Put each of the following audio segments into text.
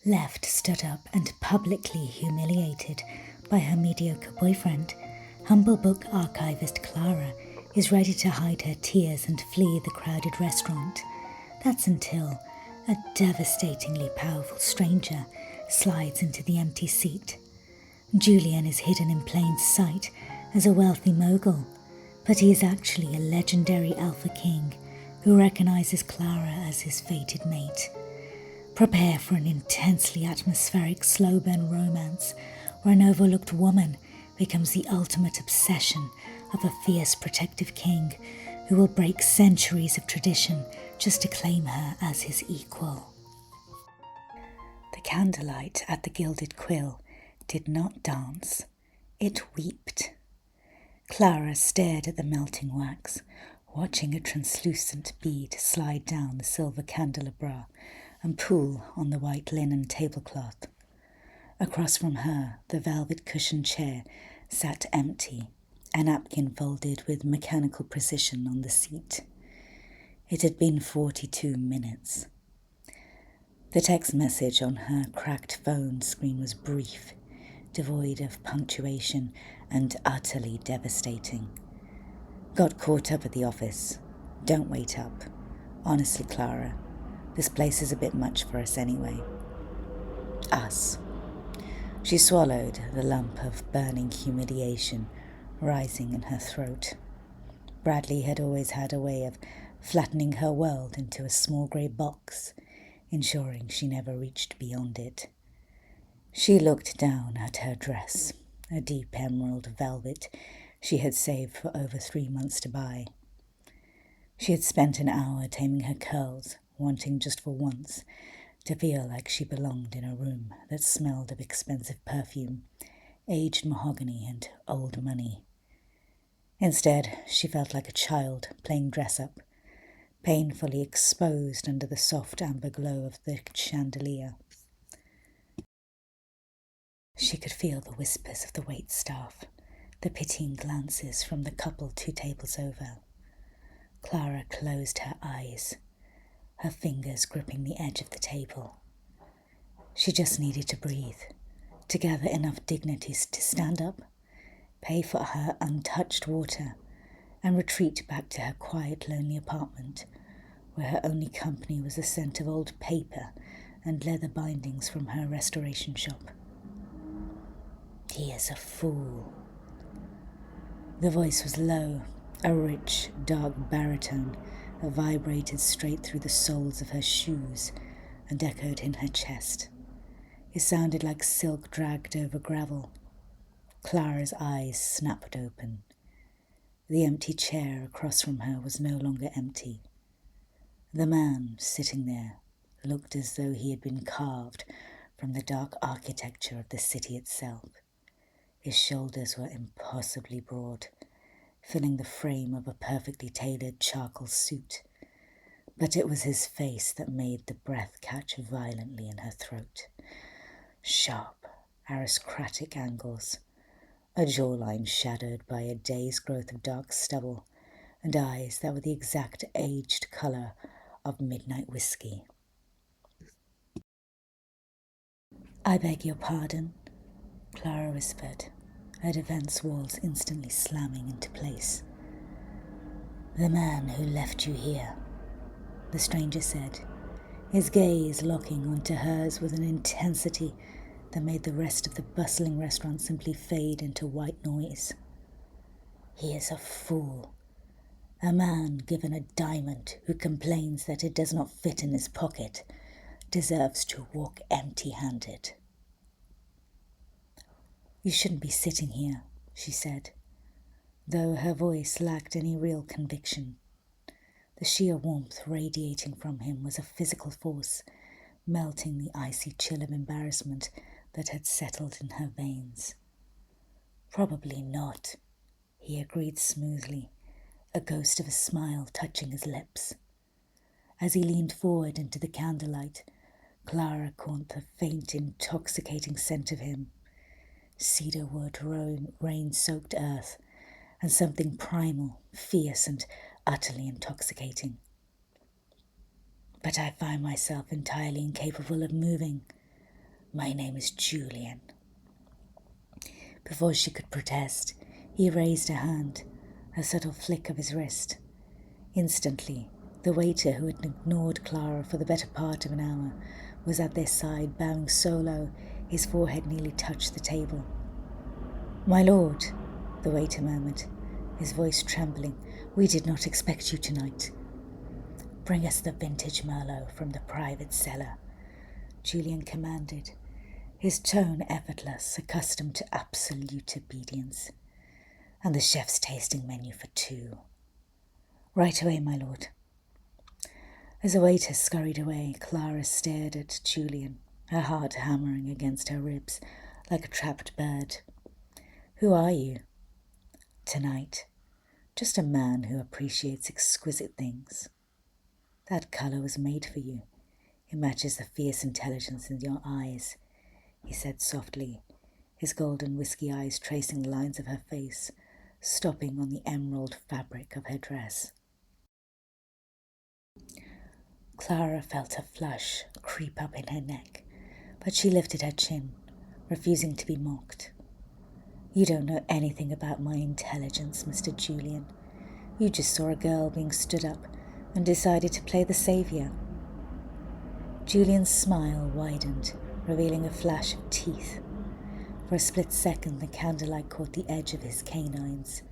Left stood up and publicly humiliated by her mediocre boyfriend, humble book archivist Clara is ready to hide her tears and flee the crowded restaurant. That's until a devastatingly powerful stranger slides into the empty seat. Julian is hidden in plain sight as a wealthy mogul, but he is actually a legendary Alpha King who recognizes Clara as his fated mate. Prepare for an intensely atmospheric slow-burn romance where an overlooked woman becomes the ultimate obsession of a fierce protective king who will break centuries of tradition just to claim her as his equal. The candlelight at the gilded quill did not dance, it wept. Clara stared at the melting wax, watching a translucent bead slide down the silver candelabra and pool on the white linen tablecloth. Across from her, the velvet cushioned chair sat empty, a napkin folded with mechanical precision on the seat. It had been 42 minutes. The text message on her cracked phone screen was brief, devoid of punctuation and utterly devastating. Got caught up at the office. Don't wait up. Honestly, Clara, this place is a bit much for us anyway. Us. She swallowed the lump of burning humiliation rising in her throat. Bradley had always had a way of flattening her world into a small grey box, ensuring she never reached beyond it. She looked down at her dress, a deep emerald velvet she had saved for over 3 months to buy. She had spent an hour taming her curls, wanting just for once to feel like she belonged in a room that smelled of expensive perfume, aged mahogany and old money. Instead, she felt like a child playing dress-up, painfully exposed under the soft amber glow of the chandelier. She could feel the whispers of the waitstaff, the pitying glances from the couple 2 tables over. Clara closed her eyes, her fingers gripping the edge of the table. She just needed to breathe, to gather enough dignity to stand up, pay for her untouched water, and retreat back to her quiet, lonely apartment, where her only company was the scent of old paper and leather bindings from her restoration shop. He is a fool. The voice was low, a rich, dark baritone that vibrated straight through the soles of her shoes and echoed in her chest. It sounded like silk dragged over gravel. Clara's eyes snapped open. The empty chair across from her was no longer empty. The man sitting there looked as though he had been carved from the dark architecture of the city itself. His shoulders were impossibly broad, filling the frame of a perfectly tailored charcoal suit, but it was his face that made the breath catch violently in her throat. Sharp, aristocratic angles, a jawline shadowed by a day's growth of dark stubble, and eyes that were the exact aged colour of midnight whiskey. "I beg your pardon," Clara whispered, her defense walls instantly slamming into place. "The man who left you here," the stranger said, his gaze locking onto hers with an intensity that made the rest of the bustling restaurant simply fade into white noise. "He is a fool, a man given a diamond who complains that it does not fit in his pocket, deserves to walk empty-handed." "You shouldn't be sitting here," she said, though her voice lacked any real conviction. The sheer warmth radiating from him was a physical force, melting the icy chill of embarrassment that had settled in her veins. "Probably not," he agreed smoothly, a ghost of a smile touching his lips. As he leaned forward into the candlelight, Clara caught the faint, intoxicating scent of him. Cedarwood, rain-soaked earth, and something primal, fierce, and utterly intoxicating. "But I find myself entirely incapable of moving," My name is Julian." Before she could protest, he raised a hand, a subtle flick of his wrist. Instantly, the waiter who had ignored Clara for the better part of an hour was at their side, bowing so low his forehead nearly touched the table. "My lord," the waiter murmured, his voice trembling, "we did not expect you tonight." "Bring us the vintage Merlot from the private cellar," Julian commanded, his tone effortless, accustomed to absolute obedience. "And the chef's tasting menu for 2. "Right away, my lord." As the waiter scurried away, Clara stared at Julian, her heart hammering against her ribs like a trapped bird. "Who are you?" "Tonight, just a man who appreciates exquisite things." "That colour was made for you. It matches the fierce intelligence in your eyes," he said softly, his golden whisky eyes tracing the lines of her face, stopping on the emerald fabric of her dress. Clara felt a flush creep up in her neck, but she lifted her chin, refusing to be mocked. "You don't know anything about my intelligence, Mr. Julian. You just saw a girl being stood up and decided to play the saviour." Julian's smile widened, revealing a flash of teeth. For a split second, the candlelight caught the edge of his canines.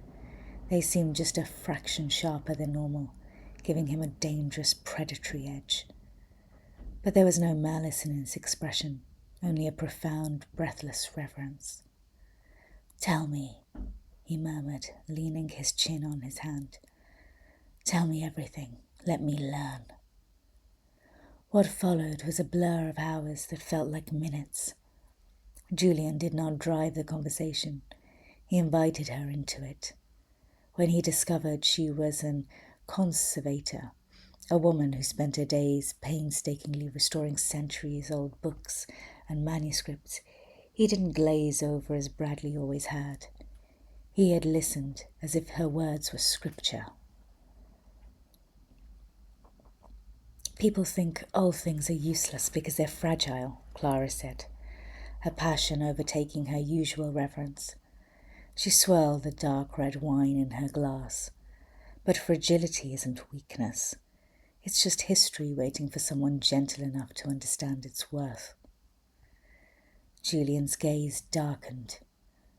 They seemed just a fraction sharper than normal, giving him a dangerous predatory edge. But there was no malice in his expression, only a profound, breathless reverence. "Tell me," he murmured, leaning his chin on his hand. "Tell me everything. Let me learn." What followed was a blur of hours that felt like minutes. Julian did not drive the conversation. He invited her into it. When he discovered she was an conservator, a woman who spent her days painstakingly restoring centuries-old books and manuscripts, he didn't glaze over as Bradley always had. He had listened as if her words were scripture. "People think old things are useless because they're fragile," Clara said, her passion overtaking her usual reverence. She swirled the dark red wine in her glass. "But fragility isn't weakness. It's just history waiting for someone gentle enough to understand its worth." Julian's gaze darkened,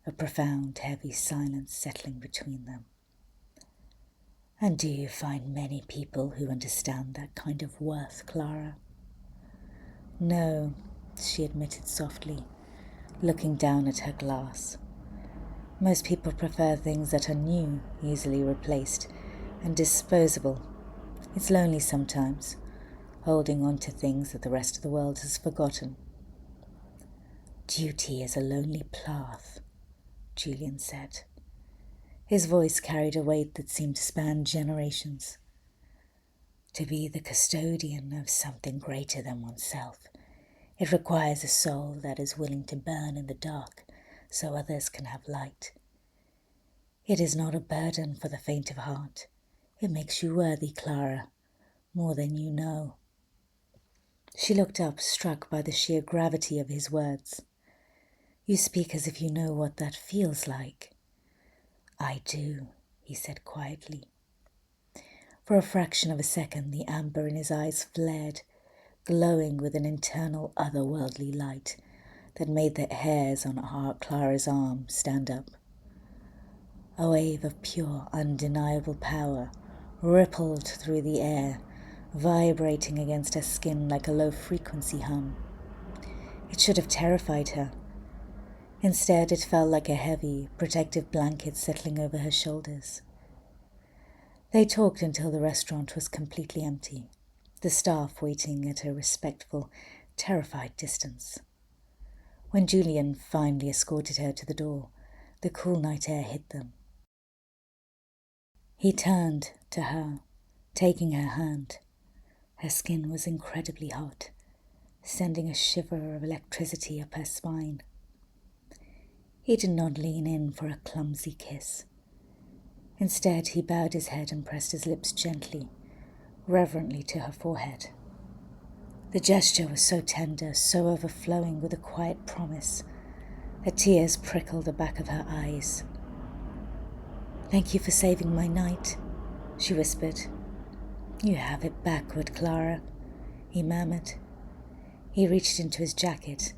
a profound, heavy silence settling between them. "And do you find many people who understand that kind of worth, Clara?" "No," she admitted softly, looking down at her glass. "Most people prefer things that are new, easily replaced, and disposable. It's lonely sometimes, holding on to things that the rest of the world has forgotten." "Duty is a lonely path," Julian said. His voice carried a weight that seemed to span generations. "To be the custodian of something greater than oneself, it requires a soul that is willing to burn in the dark so others can have light. It is not a burden for the faint of heart. It makes you worthy, Clara, more than you know." She looked up, struck by the sheer gravity of his words. "You speak as if you know what that feels like." "I do," he said quietly. For a fraction of a second, the amber in his eyes flared, glowing with an internal otherworldly light that made the hairs on Clara's arm stand up. A wave of pure, undeniable power rippled through the air, vibrating against her skin like a low-frequency hum. It should have terrified her. Instead, it felt like a heavy, protective blanket settling over her shoulders. They talked until the restaurant was completely empty, the staff waiting at a respectful, terrified distance. When Julian finally escorted her to the door, the cool night air hit them. He turned to her, taking her hand. Her skin was incredibly hot, sending a shiver of electricity up her spine. He did not lean in for a clumsy kiss. Instead, he bowed his head and pressed his lips gently, reverently to her forehead. The gesture was so tender, so overflowing with a quiet promise, that tears prickled the back of her eyes. "Thank you for saving my night," she whispered. "You have it backward, Clara," he murmured. He reached into his jacket,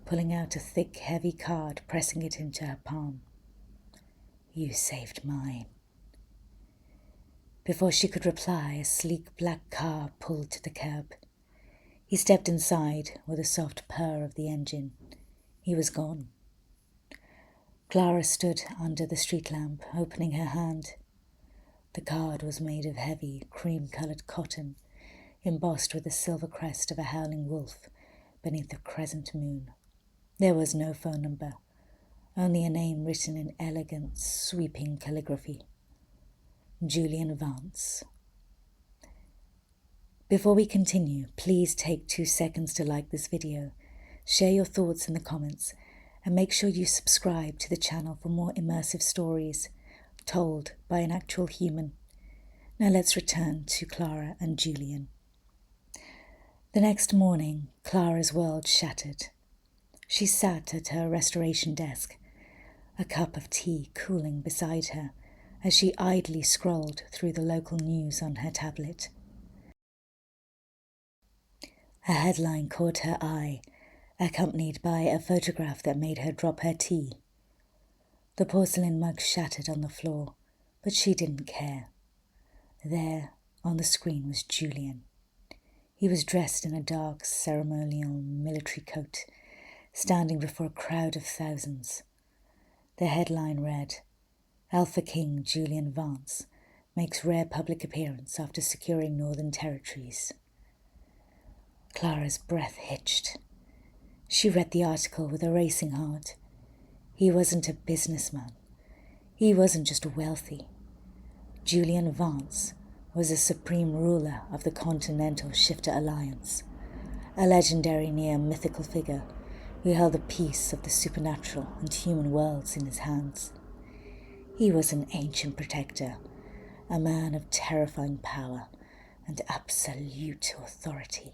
pulling out a thick, heavy card, pressing it into her palm. "You saved mine." Before she could reply, a sleek black car pulled to the curb. He stepped inside with a soft purr of the engine. He was gone. Clara stood under the street lamp, opening her hand. The card was made of heavy, cream-coloured cotton, embossed with the silver crest of a howling wolf beneath the crescent moon. There was no phone number, only a name written in elegant, sweeping calligraphy. Julian Vance. Before we continue, please take 2 seconds to like this video, share your thoughts in the comments, and make sure you subscribe to the channel for more immersive stories told by an actual human. Now let's return to Clara and Julian. The next morning, Clara's world shattered. She sat at her restoration desk, a cup of tea cooling beside her as she idly scrolled through the local news on her tablet. A headline caught her eye, accompanied by a photograph that made her drop her tea. The porcelain mug shattered on the floor, but she didn't care. There, on the screen, was Julian. He was dressed in a dark, ceremonial military coat, standing before a crowd of thousands. The headline read, "Alpha King Julian Vance makes rare public appearance after securing Northern Territories." Clara's breath hitched. She read the article with a racing heart. He wasn't a businessman. He wasn't just wealthy. Julian Vance was the supreme ruler of the Continental Shifter Alliance, a legendary near-mythical figure who held the peace of the supernatural and human worlds in his hands. He was an ancient protector, a man of terrifying power and absolute authority.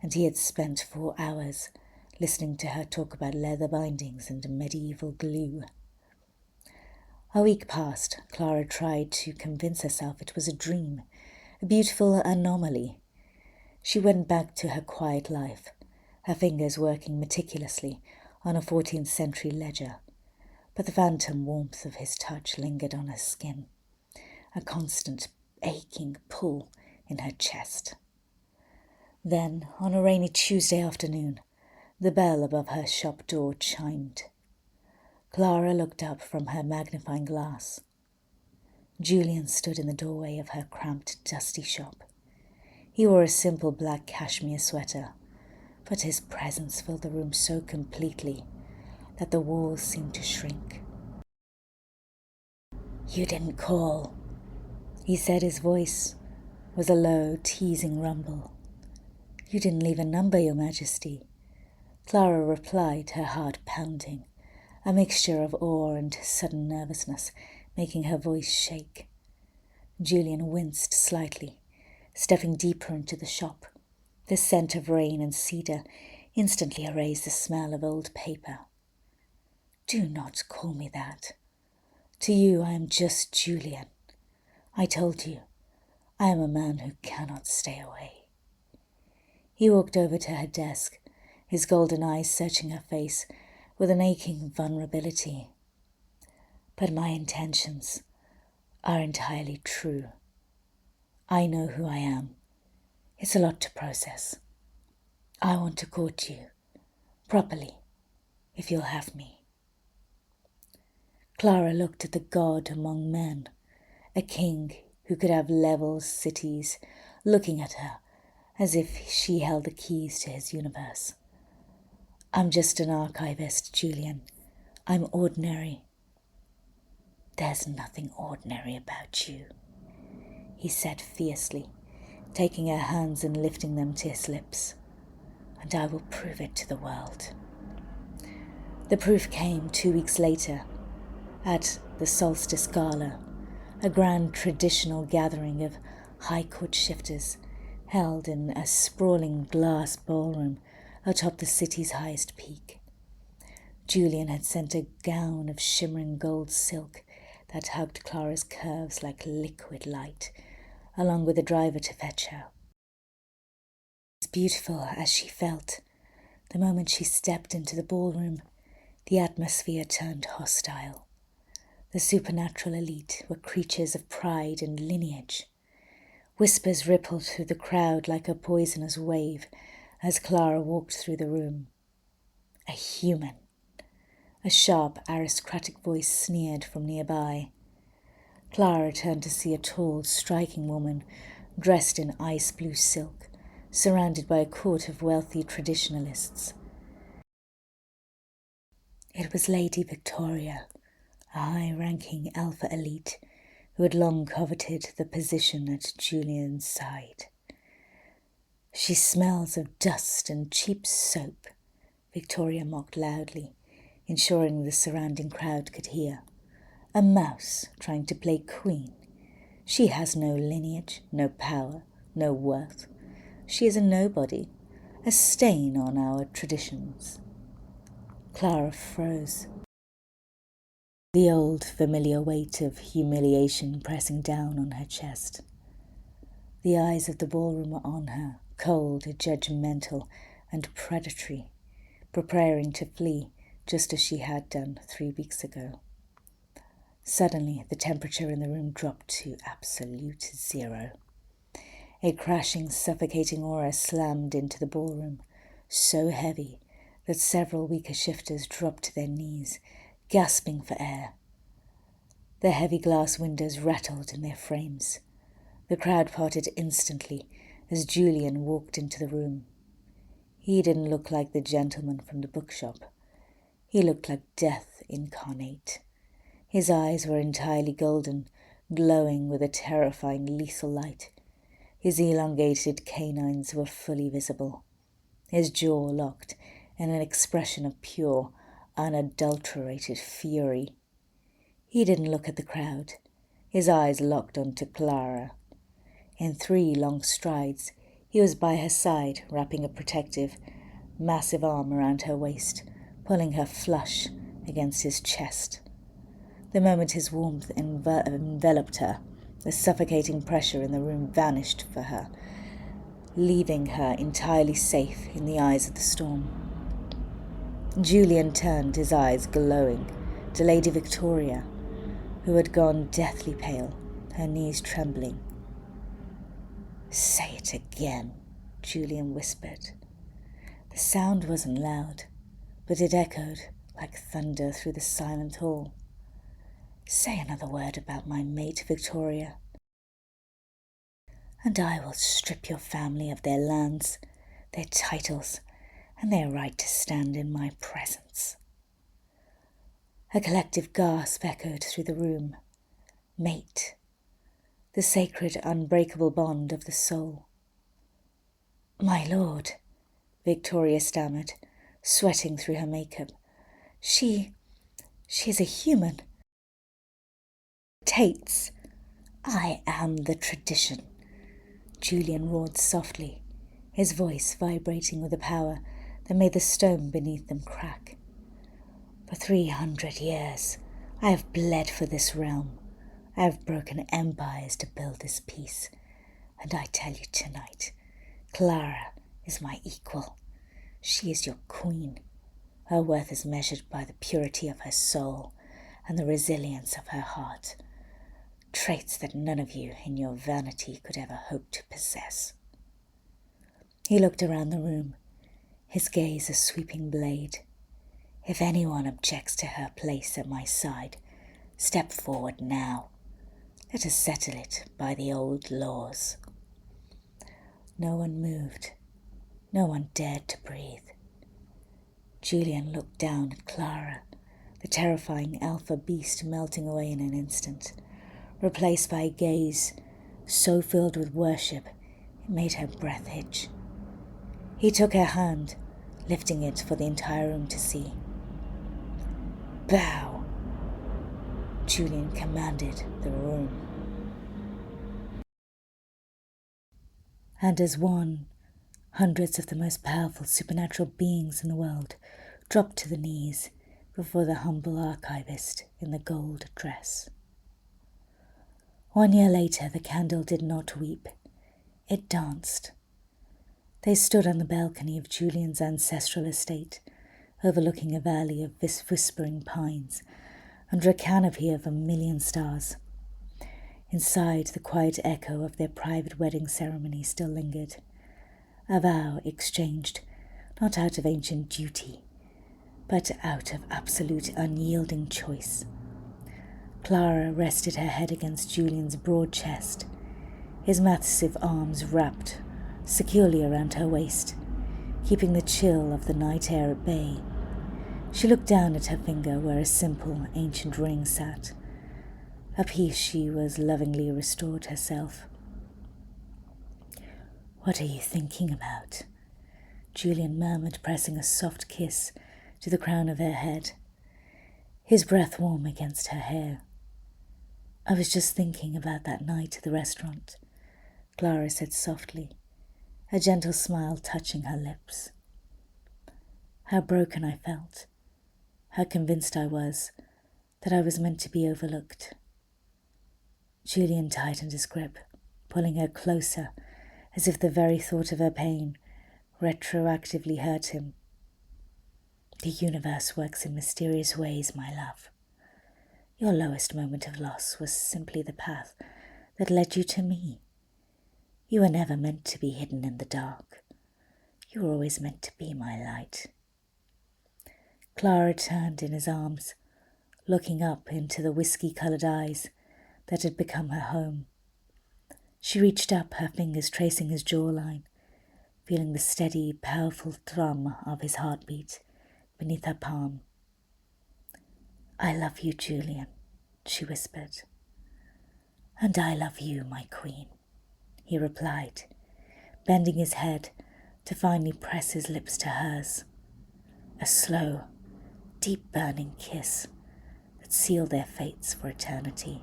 And he had spent 4 hours listening to her talk about leather bindings and medieval glue. A week passed. Clara tried to convince herself it was a dream, a beautiful anomaly. She went back to her quiet life, her fingers working meticulously on a 14th century ledger, but the phantom warmth of his touch lingered on her skin, a constant aching pull in her chest. Then, on a rainy Tuesday afternoon, the bell above her shop door chimed. Clara looked up from her magnifying glass. Julian stood in the doorway of her cramped, dusty shop. He wore a simple black cashmere sweater, but his presence filled the room so completely that the walls seemed to shrink. "You didn't call," he said. His voice was a low, teasing rumble. "You didn't leave a number, Your Majesty." Clara replied, her heart pounding, a mixture of awe and sudden nervousness making her voice shake. Julian winced slightly, stepping deeper into the shop. The scent of rain and cedar instantly erased the smell of old paper. "Do not call me that. To you I am just Julian. I told you, I am a man who cannot stay away." He walked over to her desk, his golden eyes searching her face with an aching vulnerability. "But my intentions are entirely true. I know who I am. It's a lot to process. I want to court you, properly, if you'll have me." Clara looked at the god among men, a king who could have level cities looking at her as if she held the keys to his universe. "I'm just an archivist, Julian. I'm ordinary." "There's nothing ordinary about you," he said fiercely, taking her hands and lifting them to his lips. "And I will prove it to the world." The proof came 2 weeks later, at the Solstice Gala, a grand traditional gathering of high court shifters held in a sprawling glass ballroom atop the city's highest peak. Julian had sent a gown of shimmering gold silk that hugged Clara's curves like liquid light, along with a driver to fetch her. As beautiful as she felt, the moment she stepped into the ballroom, the atmosphere turned hostile. The supernatural elite were creatures of pride and lineage. Whispers rippled through the crowd like a poisonous wave as Clara walked through the room. A human. A sharp, aristocratic voice sneered from nearby. Clara turned to see a tall, striking woman dressed in ice blue silk, surrounded by a court of wealthy traditionalists. It was Lady Victoria, a high-ranking Alpha elite who had long coveted the position at Julian's side. "She smells of dust and cheap soap," Victoria mocked loudly, ensuring the surrounding crowd could hear. "A mouse trying to play queen. She has no lineage, no power, no worth. She is a nobody, a stain on our traditions." Clara froze, the old familiar weight of humiliation pressing down on her chest. The eyes of the ballroom were on her, cold, judgmental, and predatory, preparing to flee just as she had done 3 weeks ago. Suddenly, the temperature in the room dropped to absolute zero. A crashing, suffocating aura slammed into the ballroom, so heavy that several weaker shifters dropped to their knees, gasping for air. The heavy glass windows rattled in their frames. The crowd parted instantly as Julian walked into the room. He didn't look like the gentleman from the bookshop. He looked like death incarnate. His eyes were entirely golden, glowing with a terrifying lethal light. His elongated canines were fully visible, his jaw locked in an expression of pure, unadulterated fury. He didn't look at the crowd. His eyes locked onto Clara. In 3 long strides, he was by her side, wrapping a protective, massive arm around her waist, pulling her flush against his chest. The moment his warmth enveloped her, the suffocating pressure in the room vanished for her, leaving her entirely safe in the eyes of the storm. Julian turned, his eyes glowing, to Lady Victoria, who had gone deathly pale, her knees trembling. "Say it again," Julian whispered. The sound wasn't loud, but it echoed like thunder through the silent hall. "Say another word about my mate, Victoria, and I will strip your family of their lands, their titles, and their right to stand in my presence." A collective gasp echoed through the room. Mate. The sacred, unbreakable bond of the soul. "My lord," Victoria stammered, sweating through her makeup. She is a human. Tates. I am the tradition," Julian roared softly, his voice vibrating with a power that made the stone beneath them crack. "For 300 years, I have bled for this realm. I have broken empires to build this peace. And I tell you tonight, Clara is my equal. She is your queen. Her worth is measured by the purity of her soul and the resilience of her heart, traits that none of you in your vanity could ever hope to possess." He looked around the room, his gaze a sweeping blade. "If anyone objects to her place at my side, step forward now. Let us settle it by the old laws." No one moved. No one dared to breathe. Julian looked down at Clara, the terrifying alpha beast melting away in an instant, replaced by a gaze so filled with worship it made her breath hitch. He took her hand, lifting it for the entire room to see. "Bow," Julian commanded the room. And as one, hundreds of the most powerful supernatural beings in the world dropped to the knees before the humble archivist in the gold dress. 1 year later, the candle did not weep. It danced. They stood on the balcony of Julian's ancestral estate, overlooking a valley of whispering pines, under a canopy of 1,000,000 stars. Inside, the quiet echo of their private wedding ceremony still lingered, a vow exchanged not out of ancient duty, but out of absolute unyielding choice. Clara rested her head against Julian's broad chest, his massive arms wrapped securely around her waist, keeping the chill of the night air at bay. She looked down at her finger where a simple, ancient ring sat, a piece she was lovingly restored herself. "What are you thinking about?" Julian murmured, pressing a soft kiss to the crown of her head, his breath warm against her hair. "I was just thinking about that night at the restaurant," Clara said softly, a gentle smile touching her lips. "How broken I felt, how convinced I was that I was meant to be overlooked." Julian tightened his grip, pulling her closer, as if the very thought of her pain retroactively hurt him. "The universe works in mysterious ways, my love. Your lowest moment of loss was simply the path that led you to me. You were never meant to be hidden in the dark. You were always meant to be my light." Clara turned in his arms, looking up into the whiskey-coloured eyes that had become her home. She reached up, her fingers tracing his jawline, feeling the steady, powerful thrum of his heartbeat beneath her palm. "I love you, Julian," she whispered. "And I love you, my queen," he replied, bending his head to finally press his lips to hers. A slow, deep burning kiss that sealed their fates for eternity.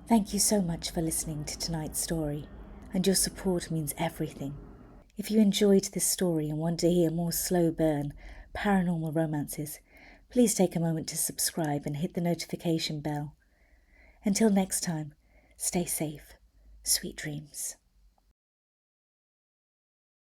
Thank you so much for listening to tonight's story, and your support means everything. If you enjoyed this story and want to hear more slow burn paranormal romances, please take a moment to subscribe and hit the notification bell. Until next time, stay safe. Sweet dreams.